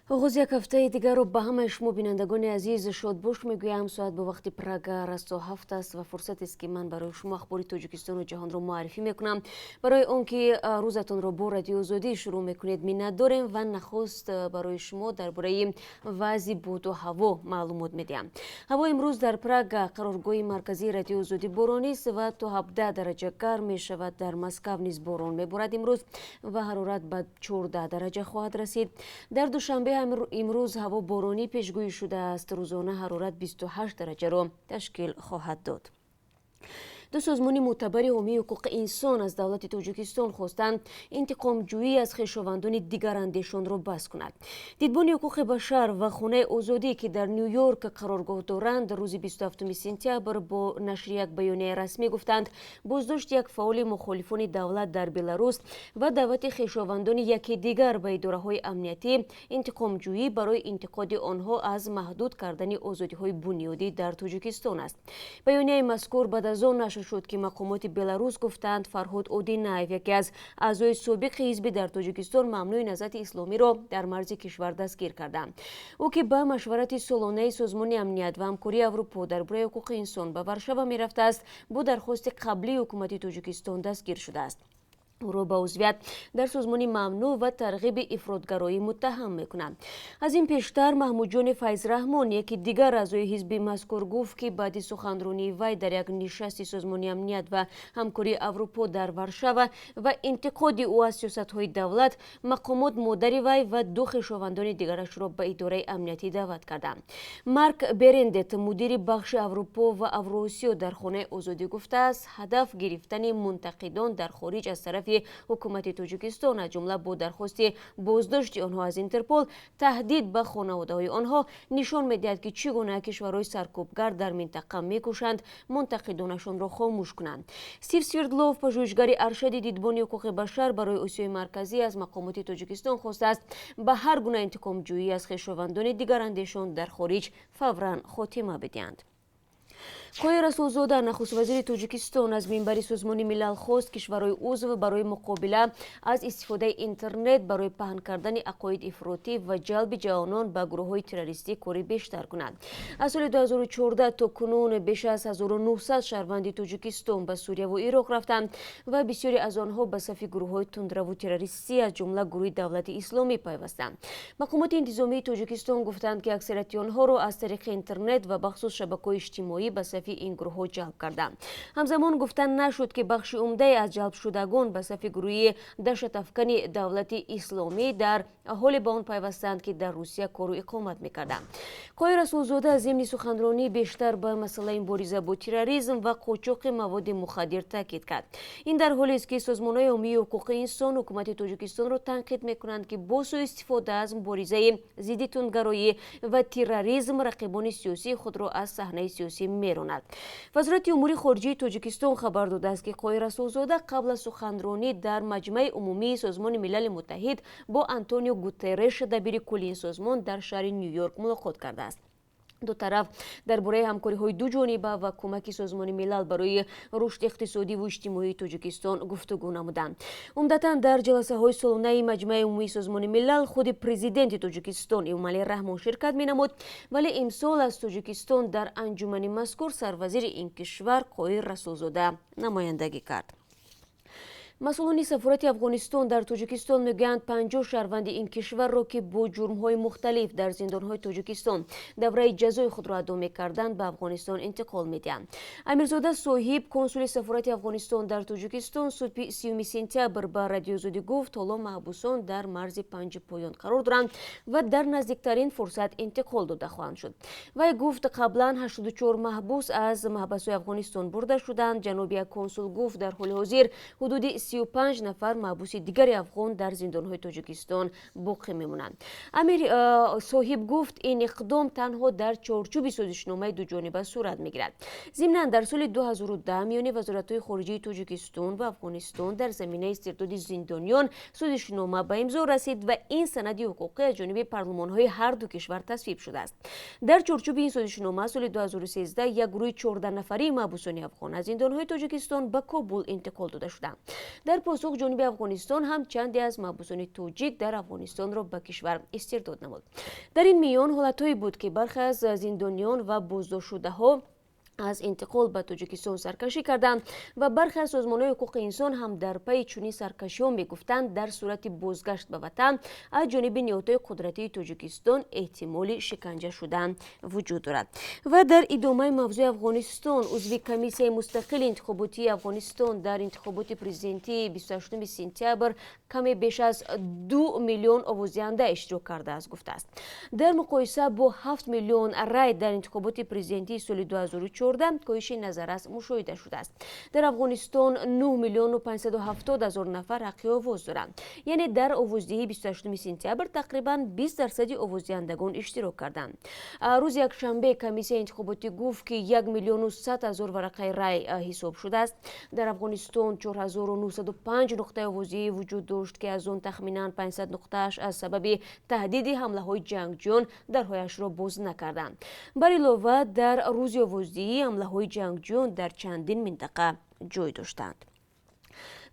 آغاز یک هفته دیگر رو به همه شما بینندگان عزیز شادباش میگویم. ساعت به وقت پراگ رست و هفت است و فرصت است که من برای شما اخبار تاجیکستان و جهان رو معرفی میکنم. برای اون که روزتون رو با رادیو آزادی شروع میکنید منت داریم و نخست برای شما درباره وضع باد و هوا معلومات میدیم. هوا امروز در پراگ قرارگاه مرکزی رادیو آزادی بارانی است و تا 17 درجه گرم می شود. در مسکو نیز باران میبارد امروز و حرارت به 14 درجه خواهد رسید. در دوشنبه امروز هوا بارانی پیشگویی شده است. روزانه حرارت 28 درجه را تشکیل خواهد داد. دو سازمان معتبر حامی حقوق انسان از دولت تاجیکستان خواستند انتقام جویی از خویشاوندان دیگر اندیشان را بس کند. دیدبان حقوق بشر و خانه آزادی که در نیویورک قرارگاه دارند روز 27 سپتامبر با نشر یک بیانیه رسمی گفتند بازداشت یک فعال مخالفان دولت در بلاروس و دعوت خویشاوندان یکی دیگر به اداره‌های امنیتی انتقام جویی برای انتقاد آنها از محدود کردن آزادی‌های بنیادی در تاجیکستان است. بیانیه مذکور بعد از آن شد که مقامات بلاروس گفتند فرهاد اودینایف یکی از اعضای سابق حزب در تاجیکستان ممنوع نهضت اسلامی را در مرز کشور دستگیر کردند. او که با مشورت سالانه سازمان امنیت و همکاری اروپا درباره حقوق انسان به وارشاوا میرفته است با درخواست قبلی حکومت تاجیکستان دستگیر شده است. او را به عضویت در سازمان ممنوع و ترغیب افراطگرایی متهم میکنند. از این پیشتر محمود جان فیض رحمان یکی دیگر اعضای حزب مذکور گفت که بعد سخنرانی وی در یک نشست سازمان امنیت و همکاری اروپا در وارشاوا و انتقاد او از سیاست‌های دولت مقامات مادر وی و دو خویشاوندان دیگرش را به اداره امنیتی دعوت کردند. مارک برندت مدیر بخش اروپا و اوراسیا در خانه آزادی گفته است هدف گرفتن منتقدان در خارج از طرف حکومت تاجیکستان از جمله با درخواست بازداشت آنها از اینترپل تهدید به خانواده‌های آنها نشان می‌دهد که چگونه کشورهای سرکوبگر در منطقه می‌کوشند منتقدانشان را خاموش کنند. استیو سوردلوف پژوهشگر ارشد دیدبان حقوق بشر برای آسیای مرکزی از مقامات تاجیکستان خواسته است به هر گونه انتقام جویی از خویشاوندان دیگر اندیشان در خارج فوراً خاتمه بدهند. قای رسولزاده نخست وزیر تاجیکستان از منبر سازمان ملل خواست کشورهای عضو برای مقابله از استفاده اینترنت برای پهن کردن عقاید افراطی و جلب جوانان به گروه‌های تروریستی کاری بیشتر کنند. از سال 2014 تا کنون بیش از 1900 شهروند تاجیکستان به سوریه و عراق رفتند و بسیاری از آنها به صف گروه‌های تندرو تروریستی از جمله گروه دولت اسلامی پیوستند. مقامات انتظامی تاجیکستان گفتند که اکثریت آنها را از طریق اینترنت و بخصوص شبکه‌های اجتماعی به صف این گروه جلب کردند. همزمان گفتن نشد که بخش عمده از جلب شدگان به صف گروه دهشت افکن دولت اسلامی در حال به آن پیوستند که در روسیه کار و اقامت می‌کردند. قای رسولزاده از ضمن سخنرانی بیشتر به مسئله مبارزه با تروریسم و قاچاق مواد مخدر تاکید کرد. این در حالی است که سازمان‌های حامی حقوق انسان حکومت تاجیکستان را تنقید می‌کنند که با سوء استفاده از مبارزه ضد تندگرایی و تروریسم رقیبان سیاسی خود را از صحنه سیاسی می‌راند. وزارت امور خارجه تاجیکستان خبر داده است که قای رسولزاده قبل از سخنرانی در مجمع عمومی سازمان ملل متحد با آنتونیو گوترش دبیر کلی این سازمان در شهر نیویورک ملاقات کرده است. دو طرف درباره همکاری‌های دو جانبه و کمک سازمان ملل برای رشد اقتصادی و اجتماعی تاجیکستان گفتگو نمودند. عمدتاً در جلسه‌های سالانه مجمع عمومی سازمان ملل خود پرزیدنت تاجیکستان امومالی رحمان شرکت می‌نمود، ولی امسال از تاجیکستان در انجمن مذکور سروزیر این کشور قای رسولزاده نمایندگی کرد. مسئولان سفارت افغانستان در تاجیکستان میگویند 50 شهروند این کشور را که با جرم‌های مختلف در زندان‌های تاجیکستان دوره جزای خود را ادا می‌کردند به افغانستان انتقال می‌دهند. امیرزاده صاحب کنسول سفارت افغانستان در تاجیکستان 30 سپتامبر به رادیو آزادی گفت حالا محبوسان در مرز 5 پایان قرار دارند و در نزدیکترین فرصت انتقال داده خواهند شد. وی گفت قبلا 84 محبوس از محبس‌های افغانستان برده شدند. جناب یک کنسول گفت در حال حاضر حدود 35 نفر محبوس دیگر افغان در زندان‌های تاجیکستان باقی میمونند. امیر صاحب گفت این اقدام تنها در چارچوب سازشنامه دو جانبه صورت میگیرد. ضمناً در سال 2010 میان وزارت‌های خارجه تاجیکستان و افغانستان در زمینه استرداد زندانیان سازشنامه به امضا رسید و این سند حقوقی از جانب پارلمان‌های هر دو کشور تصویب شده است. در چارچوب این سازشنامه سال 2013 یک گروه 14 نفری محبوسان افغان از زندان‌های تاجیکستان به کابل انتقال داده شدند. در پاسخ جنوب افغانستان هم چندی از محبوسان توجیک در افغانستان را به کشور استرداد نمود. در این میان حالتهایی بود که برخی از زندانیان و بازداشت ها از انتقال به تاجیکستان سرکشی کردند و برخی از سازمان‌های حقوق انسان هم در پی چنین سرکشی‌ها می‌گفتند در صورت بازگشت به وطن از جانب نیروهای قدرتی تاجیکستان احتمال شکنجه شدن وجود دارد. و در ادامه موضوع افغانستان، عضو کمیسیون مستقل انتخاباتی افغانستان در انتخابات پرزیدنتی 28 سپتامبر کمی بیش از 2 میلیون آوازدهنده اشتراک کرده است گفته است. در مقایسه با 7 میلیون رای در انتخابات پرزیدنتی سال 2014 کاهش نظررس مشاهده شده است. در افغانستان 9 میلیون و 570 هزار نفر حق آواز دارند. یعنی در آوازدهی 28 سپتامبر تقریبا 20% آوازدهندگان اشتراک کردند. روز یکشنبه کمیسیون انتخاباتی گفت که 1 میلیون و 100 هزار ورقه رای حساب شده است. در افغانستان 4905 نقطه آوازدهی وجود داشت که از آن تخمینا 500 نقطه‌اش از سبب تهدید حمله‌های جنگجویان درهایش را باز نکردند. بر علاوه در روز آوازدهی حمله‌های جنگجویان در چندین منطقه جای داشتند.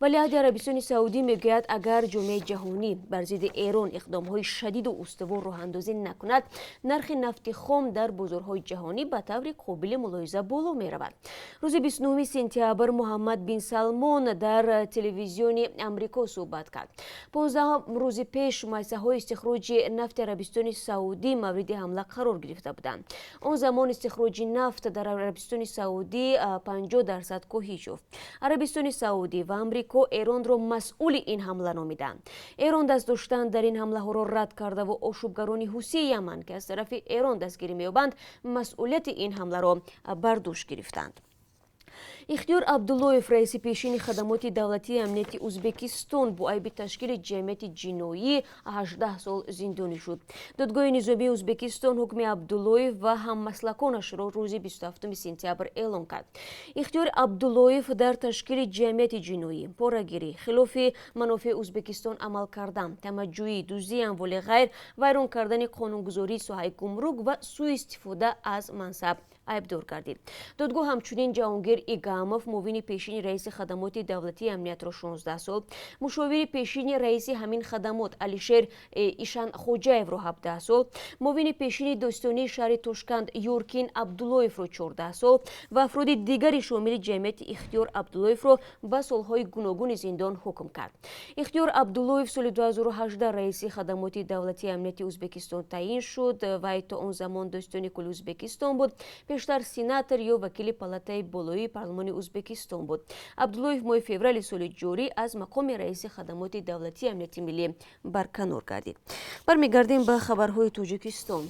ولیعهد عربستان سعودی میگوید اگر جامعه جهانی بر ضد ایران اقدام‌های شدید و استوار راه اندازی نکند، نرخ نفت خام در بازارهای جهانی به طور قابل ملاحظه بالا می‌رود. روز 29 سپتامبر محمد بن سلمان در تلویزیون آمریکا صحبت کرد. 15 روز پیش مؤسسه‌های استخراج نفت عربستان سعودی مورد حمله قرار گرفته بودند. آن زمان استخراج نفت در عربستان سعودی 50% کاهش یافت. عربستان سعودی و آمریکا ایران را مسئول این حمله نامیدند. ایران دست داشتن در این حمله ها را رد کرده و آشوبگران حوثی یمن که از طرف ایران دستگیری می‌یابند مسئولیت این حمله را بر دوش گرفتند. اختیار عبداللهیف رئیس پیشین خدمات دولتی امنیتی ازبکستان با عیب تشکیل جمعیت جنایی 18 سال زندانی شد. دادگاه نظامی ازبکستان حکم عبداللهیف و هممسلکانش را روز 27 سپتامبر اعلام کرد. اختیار عبداللهیف در تشکیل جمعیت جنایی، پاره‌گیری، خلاف منافع ازبکستان عمل کردن، تمجیدی، دزدی اموال غیر، ویران کردن قانونگذاری ساحه گمرک و سوء استفاده از منصب عیبدار گردید. دادگاه همچنین جهانگیر ایگاموف معاون پیشین رئیس خدمات دولتی امنیت را 16 سال، مشاور پیشین رئیس همین خدمات علیشیر ایشان خوجایف را 17 سال، معاون پیشین داستانی شهر تاشکند یورکین عبداللهیف را 14 سال و افراد دیگری شامل جمعیت اختیار عبداللهیف را به سالهای گوناگون زندان حکم کرد. اختیار عبداللهیف سال 2018 رئیس خدمات دولتی امنیت ازبکستان تعیین شد و تا آن زمان داستانی کل ازبکستان بود. پیشتر سیناتور یا وکیل پالاتای بالایی پارلمان ازبکستان بود. عبداللهیف ماه فوریه سال جاری از مقام رئیس خدمات دولتی امنیت ملی برکنار گردید. برمیگردیم به خبرهای تاجیکستان.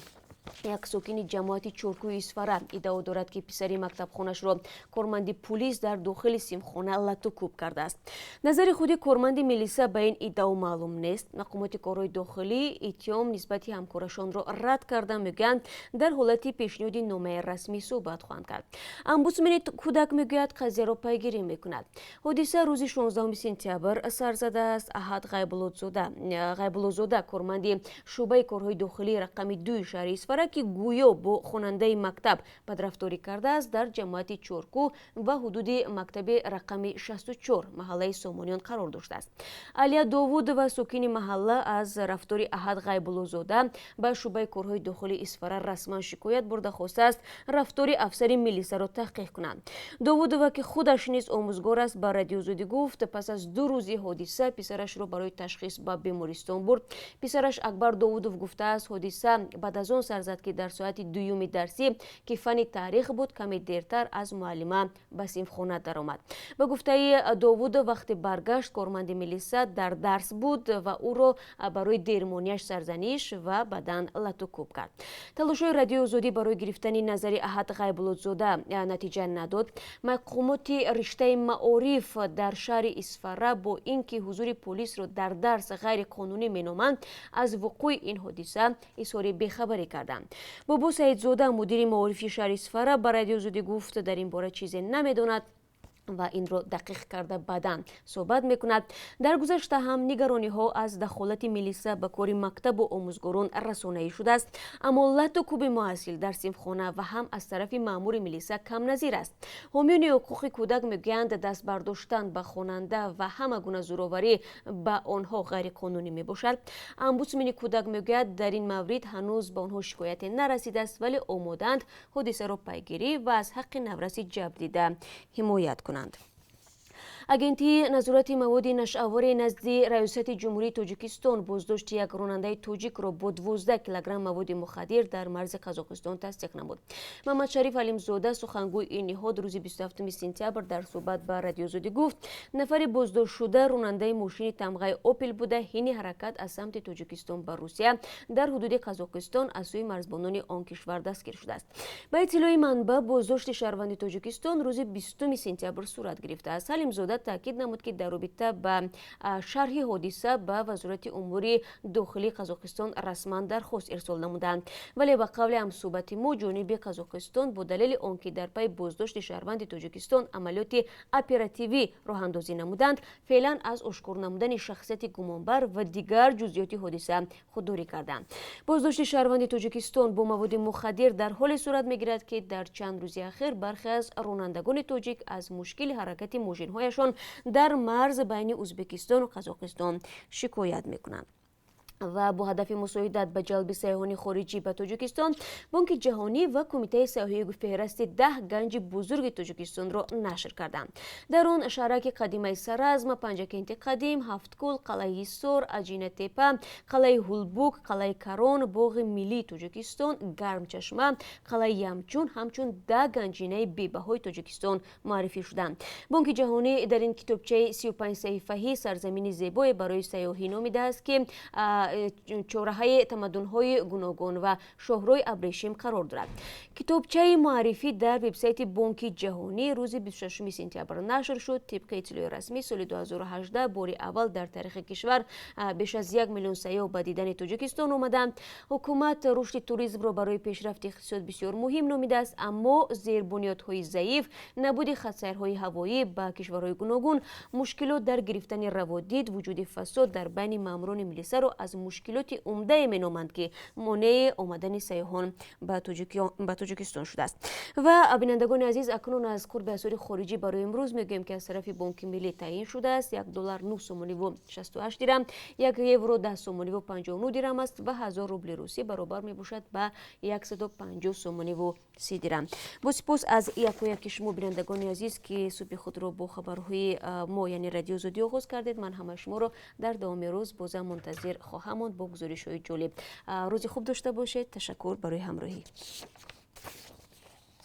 یک ساکن جماعت چورکوی اسفره ادعا دارد که پسری مکتب خانش را کارمند پلیس در داخل سیمخانه لطو کوب کرده است. نظر خود کارمند میلیسا به این ادعا معلوم نیست. مقامات کارهای داخلی اتهام نسبت همکارشان را رد کرده میگویند در حالت پیشنهاد نامه رسمی صحبت خواهند کرد. امبودسمن کودک میگوید قضیه را پیگیری میکند. حادثه روز 16 سپتامبر سر زده است. احد غیب‌الله‌زاده کارمند شعبه کارهای داخلی رقم 2 شهر اسفره که گویا با خواننده مکتب بدرفتاری کرده است در جماعت چورکو و حدود مکتب رقم 64 محله سامانیان قرار داشته است. علیا داوود و ساکن محله از رفتار احد غیب‌الله‌زاده به شعبه کارهای داخلی اسفره رسما شکایت برده خواسته است رفتار افسر میلیسا را تحقیق کنند. داوود و که خودش نیز آموزگار است به رادیو زودی گفت پس از 2 روز حادثه پسرش را برای تشخیص به بیمارستان برد. پسرش اکبر داوودوف گفته است حادثه بعد از آن سر زد که در ساعت 2 درسی که فن تاریخ بود کمی دیرتر از معلمه به صنفخانه درآمد. به گفته داوود وقتی برگشت کارمند میلیسا در درس بود و او را برای دیرمانیش سرزنش و بدن لطو کوب کرد. تلاش‌های رادیو آزادی برای گرفتن نظر احد غیب‌الله‌زاده نتیجه نداد. مقامات رشته معارف در شهر اسفره با اینکه حضور پلیس را در درس غیر قانونی مینامند از وقوع این حادثه اظهار بی‌خبری کردند. بابا سعیدزاده مدیر معارف شهر اسفره به رادیو آزادی گفت در این باره چیزی نمیداند و این را دقیق کرده بعداً صحبت میکند. در گذشته هم نگرانی ها از دخالت میلیسا به کار مکتب و آموزگاران رسانه‌ای شده است، اما لط و کوب محصل در صنفخانه و هم از طرف مأمور میلیسا کم نظیر است. حامیان حقوق کودک میگویند دست برداشتن به خواننده و همه گونه زورآوری به آنها غیر قانونی میباشد. امبودسمن کودک میگوید در این مورد هنوز به آنها شکایت نرسیده است، ولی آمادند حادثه را پیگیری و از حق نورسی جبر حمایت کنند. агентии назорати маводи нашъавори назди раёсати ҷумҳурии тоҷикистон боздошти як ронандаи тоҷикро бо 12 килограмм маводи мухаддир дар марзи қазоқистон тасдиқ намуд. Маҳмадшариф Алимзода сухангӯи ин ниҳод рӯзи 27 сентябр дар суҳбат ба радиозодӣ гуфт нафари боздоштшуда ронандаи мошини тамғаи Opel буда ҳини ҳаракат аз самти Тоҷикистон ба Русия дар ҳудуди Қазоқистон аз сӯи марзбонони он кишвар дастгир шудааст. Ба иттилои манбаъ боздошти шаҳрванди Тоҷикистон рӯзи 20 сентябр сурат гирифтааст. Алимзода таъкид намуд ки дар робита ба шарҳи ҳодиса ба вазорати умури дохилии Қазоқистон расман дархост ирсол намуданд, вале ба қавли ҳамсӯҳбати мо ҷониби Қазоқистон бо далели он ки дар пай боздошти шаҳрванди Тоҷикистон амалиёти оперативӣ роҳандозӣ намуданд, феълан аз ошкор намудани шахсияти гумонбар ва дигар ҷузъиёти ҳодиса худдорӣ карданд. Боздошти шаҳрванди Тоҷикистон бо маводи мухаддир дар ҳоле сурат мегирад ки дар чанд рӯзи ахир бархе аз ронандагони тоҷик аз мушкили ҳаракати мошинҳояшон дар марз байни Узбекистону Қазоқистон шикоят мекунанд. و با هدف مساعدت به جلب سیاحان خارجی به تاجیکستان، بانک جهانی و کمیته سیاحی فهرست 10 گنج بزرگ تاجیکستان را نشر کردند. در آن شهرک قدیمی سرازم، پنجکент قدیم، هفتکل، قلعه سور، اجینه تپه، قلعه هولبوک، قلعه کران، باغ ملی تاجیکستان، گرم چشمه، قلعه یمچون همچون 10 گنجینه بی‌بهای تاجیکستان معرفی شدند. بانک جهانی در این کتابچه 35 صفحه‌ای سرزمین زیبای برای سیاحی نامیده است که چهره‌های تمدن‌های گوناگون و شهرهای ابریشم قرار دارد. کتابچه معرفی در وبسایت بانک جهانی روز 26 سپتامبر نشر شد. طبق اطلاع رسمی سال 2018 بار اول در تاریخ کشور بیش از 1 میلیون سیاح به دیدن تاجیکستان آمدند. حکومت رشد توریسم را برای پیشرفت اقتصاد بسیار مهم نامیده است، اما زیربنیادهای ضعیف، نبود خطرهای هوایی به کشورهای گوناگون، مشکلات در گرفتن روادید، وجود فساد در بین ماموران میلیسا را از مشکلات عمده مینامند که مانع آمدن سیاحان به تاجیکستان شده است. و بینندگان عزیز، اکنون از قرب اسعار خارجی برای امروز میگویم که از طرف بانک ملی تعیین شده است. $1 9 سومانی و 68 درم، 1 یورو 10 سومانی و 59 درم است و 1000 روبل روسی برابر میباشد به 150 سومانی و 30 درم. با سپاس از یک شما بینندگان عزیز که صبح خود را با خبرهای ما یعنی رادیو زودی آغاز کردید. من همه شما را در دوام روز باز منتظر خواهم ماند با گزارش‌های جالب. روز خوب داشته باشید. تشکر برای همراهی.